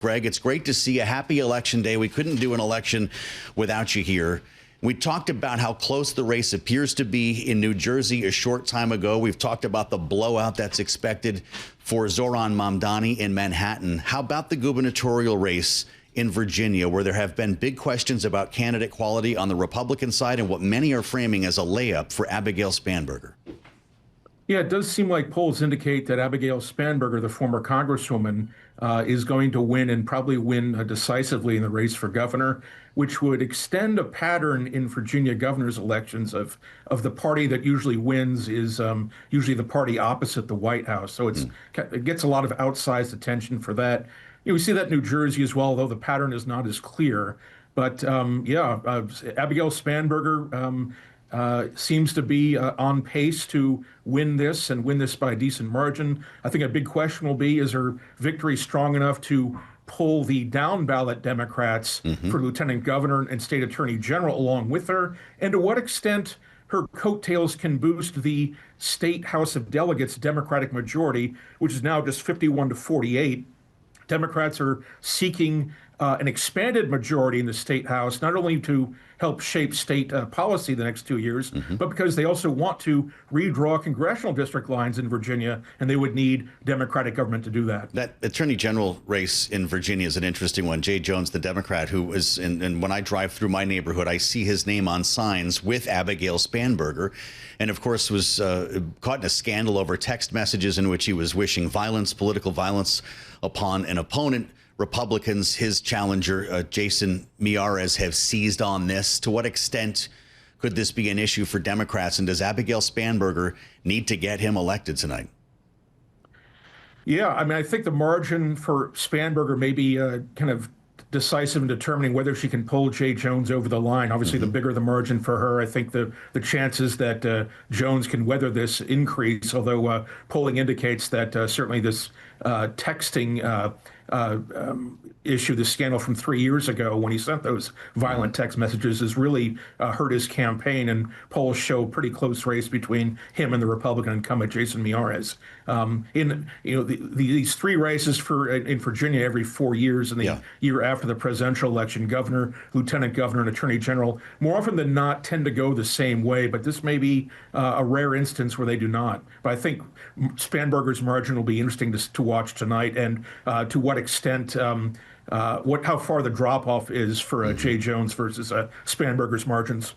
Greg, it's great to see a happy election day. We couldn't do an election without you here. We talked about how close the race appears to be in New Jersey a short time ago. We've talked about the blowout that's expected for Zohran Mamdani in Manhattan. How about the gubernatorial race in Virginia, where there have been big questions about candidate quality on the Republican side and what many are framing as a layup for Abigail Spanberger? Yeah, it does seem like polls indicate that Abigail Spanberger, the former congresswoman, is going to win and probably win decisively in the race for governor, which would extend a pattern in Virginia governor's elections of the party that usually wins is usually the party opposite the White House. So it gets a lot of outsized attention for that. We see that in New Jersey as well, although the pattern is not as clear. But Abigail Spanberger seems to be on pace to win this and win this by a decent margin. I think a big question will be, is her victory strong enough to pull the down ballot Democrats for lieutenant governor and state attorney general along with her? And to what extent her coattails can boost the state House of Delegates Democratic majority, which is now just 51 to 48. Democrats are seeking an expanded majority in the state House, not only to help shape state policy the next 2 years, but because they also want to redraw congressional district lines in Virginia, and they would need Democratic government to do that. That attorney general race in Virginia is an interesting one. Jay Jones, the Democrat, who is, and when I drive through my neighborhood, I see his name on signs with Abigail Spanberger, and of course was caught in a scandal over text messages in which he was wishing violence, political violence, upon an opponent. Republicans, his challenger, Jason Miyares, have seized on this. To what extent could this be an issue for Democrats? And does Abigail Spanberger need to get him elected tonight? Yeah, I mean, I think the margin for Spanberger may be kind of decisive in determining whether she can pull Jay Jones over the line. Obviously, the bigger the margin for her, I think the chances that Jones can weather this increase, although polling indicates that certainly this texting issue, the scandal from 3 years ago when he sent those violent text messages, has really hurt his campaign, and polls show pretty close race between him and the Republican incumbent Jason Miyares. These three races in Virginia every 4 years, and the year after the presidential election, governor, lieutenant governor, and attorney general, more often than not tend to go the same way. But this may be a rare instance where they do not. But I think Spanberger's margin will be interesting to watch tonight, and to what extent, how far the drop off is for Jay Jones versus Spanberger's margins.